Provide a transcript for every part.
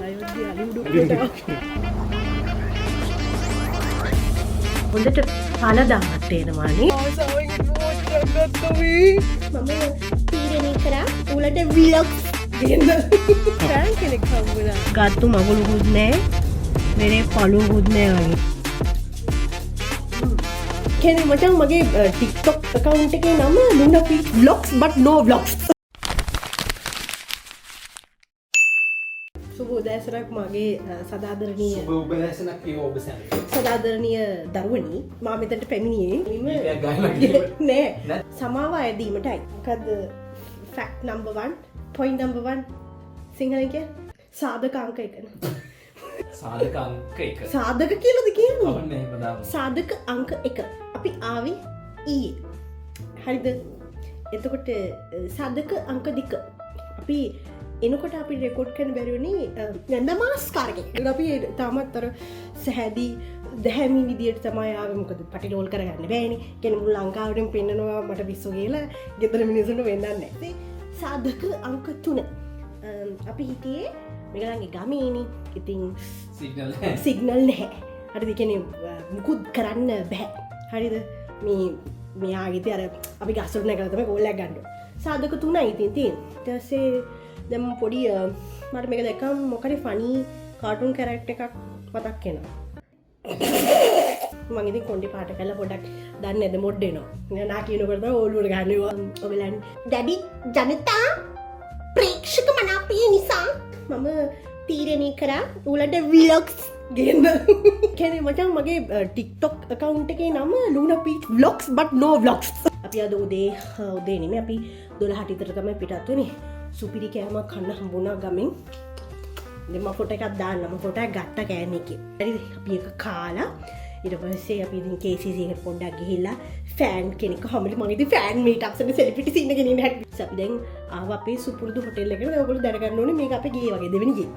අයෝධ්‍ය අලිමුඩුක්කට හොඳට පළදාමත් එනවානේ. ආසාවෙන් ඉන්නවට ගත්තවී. මම තීරණය කරා උලට vlogs දෙන්න. ෆෑන් කෙනෙක් හම්බුණා. ගත්තු මගුලුකුත් නෑ. මෙරේ පළුකුත් නෑ වගේ. කෙනෙක් මචං මගේ TikTok account එකේ නම Luna Peach Vlogs but no vlogs. සුබ උදෑසනක් මගේ සදාදරණීය සුබ උදෑසනක් ඒ ඔබ සැම සදාදරණීය දරුවනි මා මෙතනට පැමිණියේ නෑ සමාව අයදීමටයි. මොකද fact number 1 point number 1 සිංහලෙන් කියන්නේ සාධක අංක 1. සාධක අංක 1 සාධක කියලාද කියන්නේ? ඔන්න එහෙම දාමු. සාධක අංක 1 අපි ආවේ ඊයේ. හරිද? එතකොට සාධක අංක 2 අපි එනකොට අපි රෙකෝඩ් කරන්න බැරි වුණේ නමාස්කාරකේ. ඒක අපි තාමත් අර සැහැදී දැහැමි විදියට තමයි ආවේ. මොකද පටි රෝල් කරගන්න බෑනේ. කියන්නේ මුළු ලංකාවෙම පෙන්නනවා මට පිස්සු කියලා ගෙදර මිනිස්සුන්ට වෙන්නන්නේ නැහැ. සාධක අංක 3 අපි හිටියේ මේගලන්ගේ ගමේනේ. ඉතින් සිග්නල් නැහැ. හරිද? කියන්නේ මුකුත් කරන්න බෑ. හරිද? මේ ආගෙත් අර අපි ගස්වල නැගලා තමයි කෝල් එකක් ගන්න. සාධක 3යි ඉතින් තියෙන්නේ. ඊට පස්සේ දැන් පොඩි මට මේක දැක්කම මොකද ෆනි කාටුන් කැරක්ටර් එකක් මතක් වෙනවා. මම ඉතින් කොණ්ඩේ පාට කරලා පොඩක් දන්නේ නැද මොඩ් එනවා. නා කියනකොට තමයි ඕලුවට ගන්නවා. ඔයගලන් ඩැඩි ජනතා ප්‍රේක්ෂක මනාපය නිසා මම තීරණය කරා උලට vlogs ගේන්න. කියන්නේ මචං මගේ TikTok account එකේ නම Luna Peach Vlogs but no vlogs. අපි අද උදේ නෙමෙයි අපි 12ට විතර තමයි පිටත් වෙන්නේ. සුපිරි කෑමක් කන්න හම්බුණා ගමෙන්. දැන් මම ෆොටෝ එකක් දාන්නම්. මම ෆොටෝ එකක් ගත්ත කෑම එකේ. හරිද? අපි ඒක කාලා ඊට පස්සේ අපි ඉතින් KCC එකට පොඩ්ඩක් ගිහිල්ලා ෆෑන් කෙනෙක් හම්බෙලා මම ඉතින් ෆෑන් මීට්අප්ස් වල සෙලිබ්‍රිටිස් ඉන්න කෙනෙක් නේ. අපි දැන් ආව අපේ සුපුරුදු හොටෙල් එකට. ඔයගොල්ලෝ දැනගන්න ඕනේ මේක අපේ ගේ වගේ දෙවෙනි ගේ.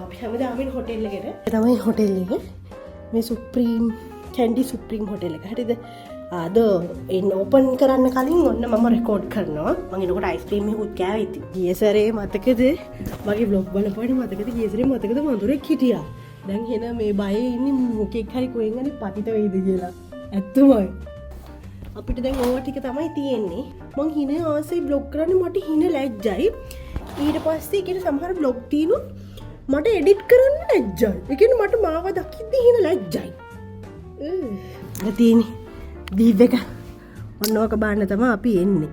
අපි හැමදාම ඉන්න හොටෙල් එකට. ඒ තමයි හොටෙල් එක. මේ සුප්‍රීම් කැන්ඩි සුප්‍රීම් හොටෙල් එක. හරිද? ආද එන්න ඕපන් කරන්න කලින් ඔන්න මම රෙකෝඩ් කරනවා. මම එනකොට අයිස්ක්‍රීම් එකකුත් කෑවා ඉතින්. ගිය සැරේ මතකද? මගේ බ්ලොග් බලපුවාට මතකද? ගිය සැරේ මතකද වඳුරෙක් හිටියා. දැන් එන මේ බයේ ඉන්නේ මොකෙක් හරි කොහෙන් හරි පතිත වෙයිද කියලා. ඇත්තමයි. අපිට දැන් ඕවා ටික තමයි තියෙන්නේ. මං හින ආසයි බ්ලොග් කරන්න මට හින ලැජ්ජයි. ඊට පස්සේ කියන සමහර බ්ලොග් තියෙනවා මට එඩිට් කරන්න ලැජ්ජයි. ඒ කියන්නේ මට මාව දකිද්දි හින ලැජ්ජයි. තියෙන්නේ දීප් එක ඔන්න ඕක බාන්න තමයි අපි එන්නේ.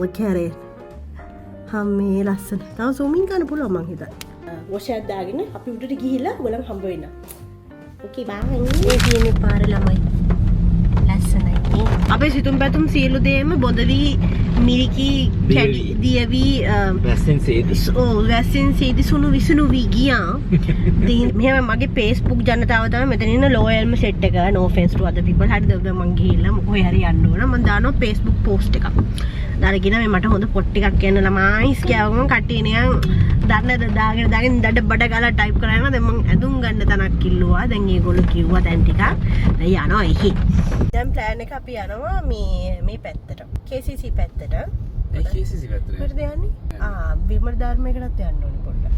ඔය කැරේ හැමේ ලස්සන. තව සූමින් කරන්න පුළුවන් මං හිතන්නේ. වොෂ් එකක් දාගෙන අපි උඩට ගිහිල්ලා ඔයගොල්ලන් හම්බ වෙන්න. ඕකේ බයි. මේ තියෙන්නේ පාරේ ළමයි. ලස්සනයි. අපේ සිතුම් පැතුම් සියලු දේම බොදවි මිරිකි කැඩි දියවි වැස්සෙන් සේදි. වැස්සෙන් සේදි සුණු විසුණු වී ගියා. ඉතින් මෙහෙම මගේ Facebook ජනතාව තමයි මෙතන ඉන්න ලෝයල්ම සෙට් එක. no offense to other people. හරිද? මම ගිහිල්ලා මොකෝ හරි යන්න ඕන. මම දානවා Facebook post එකක්. දාගෙන මේ මට හොඳ පොට් ටිකක් කියන්න ළමයිස් කියවම කට්ටිය නිකන් දන්නද දාගෙන දඩ බඩ ගාලා ටයිප් කරනවා. දැන් මම ඇඳුම් ගන්න තනක් කිල්ලුවා. දැන් ඒගොල්ලෝ කිව්වා දැන් ටිකක් දැන් යනවා එහි. දැන් ප්ලෑන් එක අපි යනවා මේ පැත්තට. KCC පැත්තට. KCC පැත්තට. කොහෙද යන්නේ? විමල් ධර්මයකටත් යන්න ඕනේ පොඩ්ඩක්.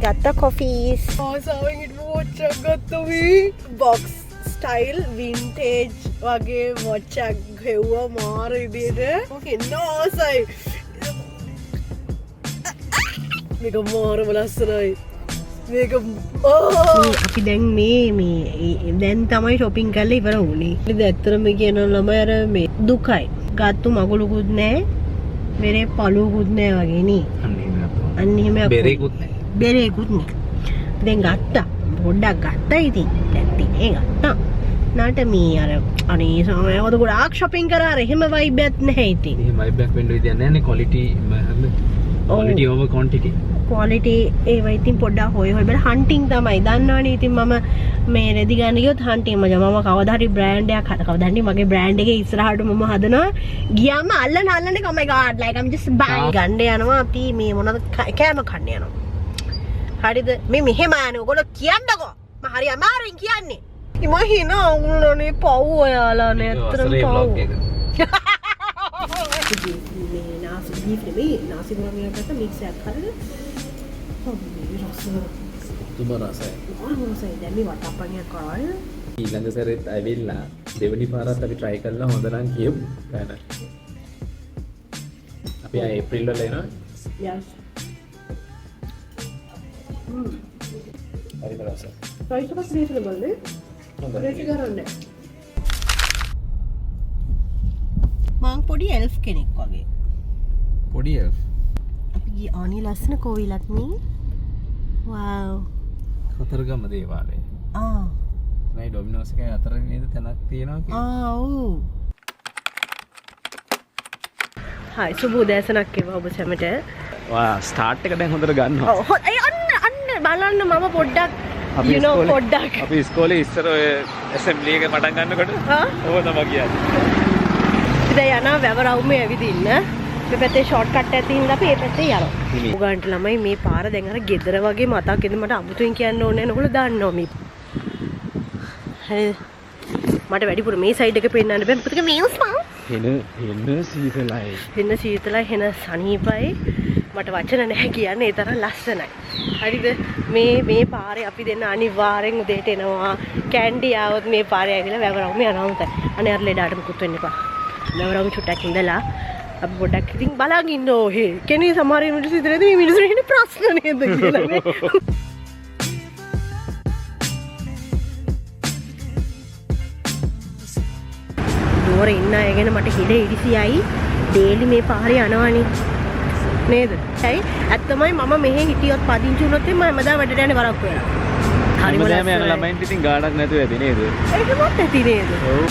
ගත්ත කොෆීස්. ආසාවෙන් වොච් එකක් ගත්තවී. බොක්ස් ස්ටයිල් වින්ටේජ් වගේ වොච් එකක් ගෙවුවා මාර විදියට. ඕකේ නෝසයි. මේක මාරම ලස්සනයි. මේක අපි දැන් මේ දැන් තමයි shopping කරලා ඉවර වුණේ. ඉතින් ඇත්තටම කියන ළමයි අර මේ දුකයි. ගත්තු මගුලුකුත් නැහැ. මෙරේ පළුකුත් නැහැ වගේ නේ. අන්න එහෙම බෙරේකුත් නැහැ. බෙරේකුත් නැහැ. දැන් ගත්තා. පොඩ්ඩක් ගත්තා ඉතින්. දැන් ඒ ගත්තා. නාට මේ අර අනේ සමයවද ගොඩාක් shopping කරා අර එහෙම vibe එකක් නැහැ ඉතින්. එහෙම vibe එකක් වෙන්න විදියක් නැහැ නේ quality over quantity. quality ඒවා ඉතින් පොඩ්ඩක් හොය බල hunting තමයි. දන්නවනේ ඉතින් මම මේ රෙදි ගන්න ගියොත් hunting මම කවදා හරි brand එකක් කවදා හරි මගේ brand එකේ ඉස්සරහට මම හදනවා. ගියාම අල්ලන oh my god like I'm just buying ගන්න යනවා අපි මේ මොනවද කෑම කන්න යනවා. හරිද? මේ මෙහෙම යන්නේ ඔයගොල්ලෝ කියන්නකෝ. මම හරි අමාරුවෙන් කියන්නේ. මම හිනා අවුලනේ පව් ඔයාලානේ ඇත්තටම vlog එක. මේ නාසි බීෆ් නෙමෙයි නාසි ගෝමියක් අත මික්ස් එකක් කරලා මේ රස තුම රසයි. මොනවද දැන් මේ වටපණියක් කරාය ඊළඟ සැරේත් ඇවිල්ලා දෙවෙනි පාරත් අපි try කරලා හොඳ නම් කියමු. ගන්න. අපි ආ ඒප්‍රිල් වල එනවා. yes හරි රසයි. price එක reasonable නේ රේටි කරන්නේ මං පොඩි elf කෙනෙක් වගේ පොඩි elf. අපි අනි ලස්සන කෝවිලක් නේ wow කතරගම දේවාලය. නයි ඩොමිනෝස් එකේ අතර නේද තැනක් තියෙනවා කියලා. ඔව් හයි සුබ උදෑසනක් ඒවා ඔබ සැමට. වා ස්ටාර්ට් එක දැන් හොඳට ගන්නවා. ඔව් අන්න බලන්න මම පොඩ්ඩක් you know පොඩ්ඩක් අපි ඉස්කෝලේ ඉස්සර ඔය ඇසෙම්බලි එක පටන් ගන්නකොට ඕව තමයි කියන්නේ. ඉතින් යනවා වැවරවුමේ ඇවිදින්න. මේ පැත්තේ ෂෝට් කට් එකක් තියෙනවා අපි ඒ පැත්තේ යනවා. උගන්ට ළමයි මේ පාර දැන් අර ගෙදර වගේ මතක් එද මට අමුතුවෙන් කියන්න ඕනේ නැහැ. ඔයගොල්ලෝ දන්නවා මේ. හරි මට වැඩිපුර මේ සයිඩ් එක පෙන්නන්න බෑ. පුතේ මේ උස්මා. එන සීතලයි. එන සීතලයි එන සනීපයි. මට වචන නැහැ කියන්නේ ඒ තරම් ලස්සනයි. හරිද? මේ පාරේ අපි දෙන්න අනිවාර්යෙන් උදේට එනවා. කැන්ඩි ආවොත් මේ පාරේ ඇවිල්ලා වැවරවුම යනවා උන්ට. අනේ අර ලෙඩාට මුකුත් වෙන්න එපා. වැවරවුම චුට්ටක් ඉඳලා අපි පොඩ්ඩක් ඉතින් බලන් ඉන්න ඕහේ. කෙනේ සමහර මිනිස්සු ඉදිරියේදී මේ මිනිස්සුන්ට ඉන්නේ ප්‍රශ්න නේද කියලා නේ. දෝර ඉන්න අය ගැන මට හිඩ ඉරිසියයි. ඩේලි මේ පාරේ යනවනේ. නේද? ඇයි? ඇත්තමයි මම මෙහෙ හිටියොත් පදිංචි වුණොත් මම හැමදාම වැඩට යන්නේ වරක්කු වෙලා. හරිම ලස්සනයි. යන ළමයින්ට ඉතින් ගාඩක් නැතුව ඇති නේද? ඒකමත් ඇති නේද? ඔව්.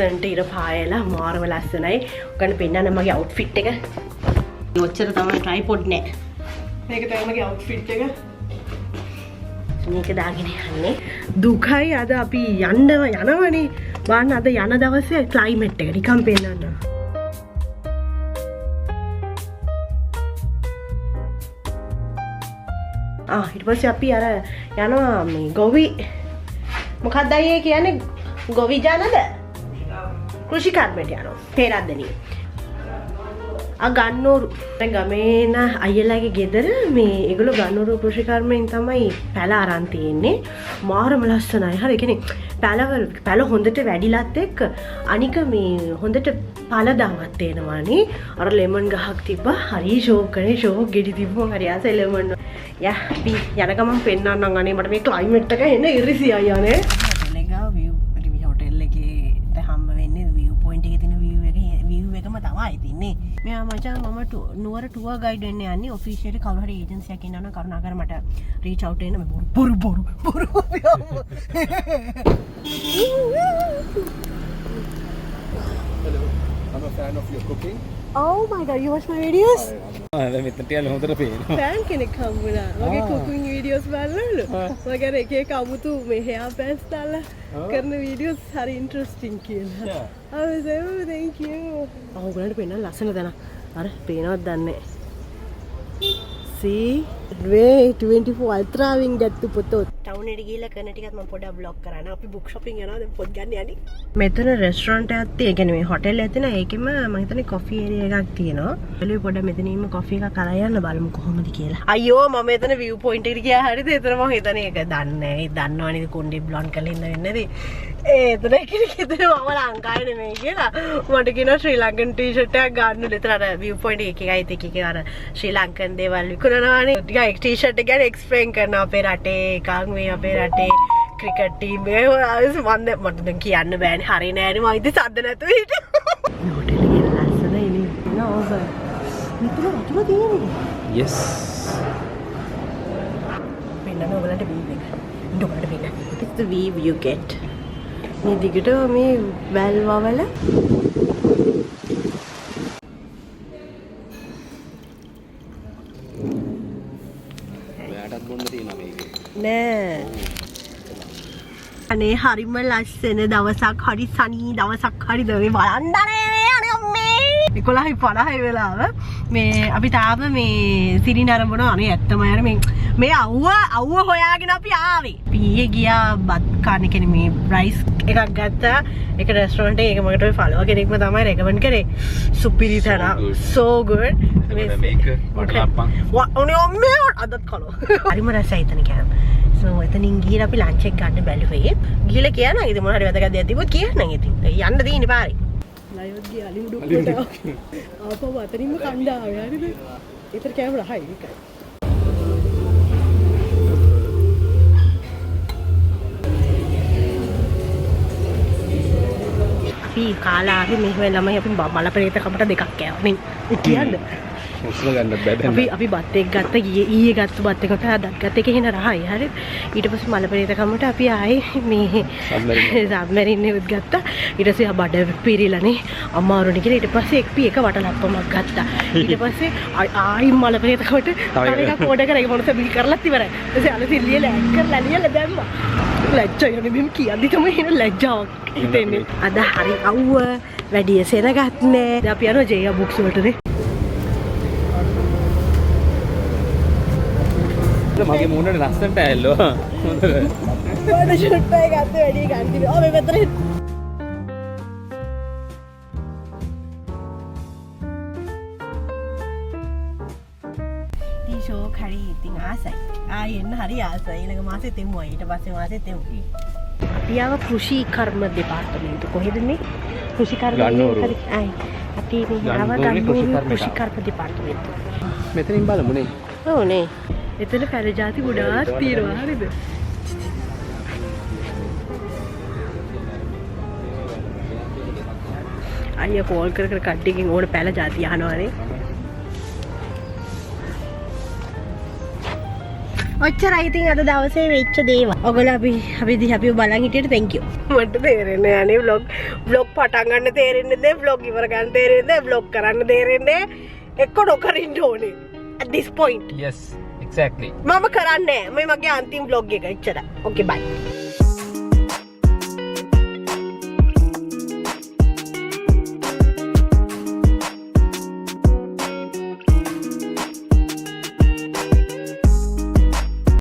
ලස්සනට ඉර පායලා මාරම ලස්සනයි. ඔකන්න පෙන්නන්න මගේ අවුට්ෆිට් එක. ඔච්චර තමයි ට්‍රයිපොඩ් නෑ. මේක තමයි මගේ අවුට්ෆිට් එක. මේක දාගෙන යන්නේ. දුකයි අද අපි යනවනේ. බලන්න අද යන දවසේ ක්ලයිමේට් එක නිකන් පෙන්නන්න. ඊට පස්සේ අපි අර යනවා මේ ගොවි මොකක්ද අයියේ කියන්නේ ගොවි ජනද? කෘෂි කර්මයට යනවා. පේරද්දනිය. ගන්නෝරු ගමේන අයියලාගේ ගෙදර මේ ඒගොල්ලෝ ගන්නෝරු කෘෂි කර්මයෙන් තමයි පැල අරන් තියෙන්නේ. මාරම ලස්සනයි. හරි කියන්නේ පැල හොඳට වැඩිලත් එක්ක අනික මේ හොඳට පළදාමත් තේනවානේ. අර ලෙමන් ගහක් තිබ්බා. හරි ෂෝක් කරේ ෂෝක් ගෙඩි තිබ්බම හරි ආසයි ලෙමන්. යා අපි යන ගමන් පෙන්නන්නම් අනේ මට මේ ක්ලයිමේට් එක එන්න ඉරිසියයි යන්නේ. ලෙගා view මේ හොටෙල් එකේ හම්බ වෙන්නේ view point එකේ තියෙන view එකම තමයි තින්නේ. මෙයා මචං මම නුවර ටුවර් ගයිඩ් වෙන්න යන්නේ ඔෆිෂියලි කවුරු හරි ඒජන්සි එකක් ඉන්නවනම් කරුණාකර මට රීච් අවුට් වෙන්න බොරු. Hello, I'm a fan of your cooking. Oh my god, you watch my videos? දැන් මෙතන ටිකක් හොඳට පේනවා. ෆෑන් කෙනෙක් හම්බුණා. මගේ කුකින් වීඩියෝස් බලනවලු. මම අර එක එක අමුතු මේ hair bands දාලා කරන වීඩියෝස් හරි ඉන්ටරෙස්ටිං කියලා. I was like, oh, thank you. ඔයගොල්ලන්ට පේන ලස්සන දන. අර පේනවද දන්නේ. See? Way 24 අල්ත්‍රාවින් ගත්ත පොතෝ. ටවුන් එකට ගිහලා කරන ටිකත් මම පොඩ්ඩක් බ්ලොග් කරන්න. අපි බුක් shopping යනවා දැන් පොත් ගන්න යන්නේ. මෙතන රෙස්ටොරන්ට් එකක් තියෙන. ඒ කියන්නේ මේ හොටෙල් එකක් තියෙන. ඒකෙම මම හිතන්නේ කොෆි ඒරියා එකක් තියෙනවා. එළුවේ පොඩ්ඩක් මෙතනින්ම කොෆි එකක් අරන් යන්න බලමු කොහොමද කියලා. අයියෝ මම මෙතන view point එකට ගියා හරියද? එතන මම හිතන්නේ ඒක දන්නේ නැහැ. දන්නවනේ කොණ්ඩේ බ්ලොන්ඩ් කරලා ඉන්න වෙන්නේ නැති. එතන කෙනෙක් හිතේ මම ලංකාවේ නෙමෙයි කියලා. මට කියනවා ශ්‍රී ලංකන් ටී-ෂර්ට් එකක් ගන්න. එතන අර view point එකයි අර ශ්‍රී ලංකන් දේවල් විකුණනවානේ. ටිකක් ටී-ෂර්ට් එක ගැන එක්ස්ප්ලেইন කරනවා අපේ රටේ එකක් මේ අපේ රටේ ක්‍රිකට් ටීම් එක මට දැන් කියන්න බෑනේ හරි නෑනේ මම ඉතින් සද්ද නැතුව හිටියා මේ හොටෙල් එකේ ලස්සනයි නේ නෝස මෙතන වතුර තියෙන්නේ yes පෙන්නන ඔයගලන්ට view එක ඉන්න ඔයාලට පෙන්න it's the view you get මේ දිගට මේ වැල් වවල ඔයාටත් බොන්න තියෙනවා මේක නෑ අනේ හරිම ලස්සන දවසක් හරි සනී දවසක් හරි දවේ බලන්නනේ අනේ 11:50 වෙලාව මේ අපි තාම මේ සිරි නරඹන අනේ ඇත්තම යන මේ අවුව හොයාගෙන අපි ආවේ. පීයේ ගියා බත් කන්න කෙනෙක් මේ රයිස් එකක් ගත්තා. ඒක රෙස්ටෝරන්ට් එකේ මකට ඔය ෆලෝ කෙනෙක්ම තමයි රෙකමන්ඩ් කරේ. සුපිරි තරම් so good. මේක වටලප්පන්. ඔනේ ඔම්මේ අදත් කලෝ. හරිම රසයි එතන කියන්න. so එතනින් ගිහලා අපි ලන්ච් එක ගන්න බැලුවේ. ගිහලා කියනවා ඉතින් මොන හරි වැදගත් දෙයක් තිබ්බොත් කියන්න ඉතින්. යන්න තියෙන්නේ පාරේ. ලයෝද්ගේ අලිමුඩුක්කට ආපහු අතනින්ම කණ්ඩායම හරිද? ඒතර කැමරා හයි එකයි. අපි කාලාවේ මෙහෙම ළමයි අපි බලපෑත කමට දෙකක් කෑවා. මේ කියන්න. උස්ම ගන්න බෑ. අපි බත් එක ගත්ත ඊයේ ගත්ත බත් එකට අදත් ගත්ත එක එහෙන රහයි හරිද? ඊට පස්සේ මලපෑත කමට අපි ආයේ මේ සබ්මරින් එකත් ගත්තා. ඊට පස්සේ බඩ පිරීලානේ අමාරුනේ කියලා ඊට පස්සේ එක වටලප්පමක් ගත්තා. ඊට පස්සේ ආයි මලපෑත කමට තව එකක් ඕඩර් කරා. ඒක මොනවද බිල් කරලත් ඉවරයි. ඊට පස්සේ අලුතින් ලියලා ඇඩ් කරලා ලියලා දැම්මා. ලැජ්ජා යන්නේ මෙහෙම කියද්දි තමයි එන ලැජ්ජාවක් හිතෙන්නේ. අද හරි අවුව වැඩි සෙනගත් නෑ. දැන් අපි යනවා ජේයා බුක්ස් වලටනේ. මගේ මූණට ලස්සනට ඇල්ලෝ. හොඳද? වඩ ෂොට් එක ගත්ත වැඩි ගන්න තිබේ. ඔය මේ පැත්තට ටී ෂෝක් හරි ඉතින් ආසයි. ආයෙ එන්න හරි ආසයි. ඊළඟ මාසෙත් එමුවා. ඊට පස්සේ මාසෙත් එමු. අපි ආව කෘෂි කර්ම දෙපාර්තමේන්තු කොහෙද මේ? කෘෂි කර්ම හරි. ආයි. අපි මේ ආව ගන්නෝරු කෘෂි කර්ම දෙපාර්තමේන්තු. මෙතනින් බලමු නේ. ඔව් නේ. එතන පැල જાති ගොඩාක් තියෙනවා හරිද? අයියා කෝල් කර කට්ටියකින් ඕන පැල જાති අහනවානේ. ඔච්චරයි ඉතින් අද දවසේ වෙච්ච දේවල්. ඔයගොල්ලෝ අපි බලන් හිටියට thank you. මට තේරෙන්නේ නැහැ නේ vlog පටන් ගන්න තේරෙන්නේ නැහැ vlog ඉවර ගන්න තේරෙන්නේ නැහැ vlog කරන්න තේරෙන්නේ එක්ක නොකරින්න ඕනේ at this point. Yes, exactly. මම කරන්නේ මම මගේ අන්තිම vlog එක එච්චර. Okay bye.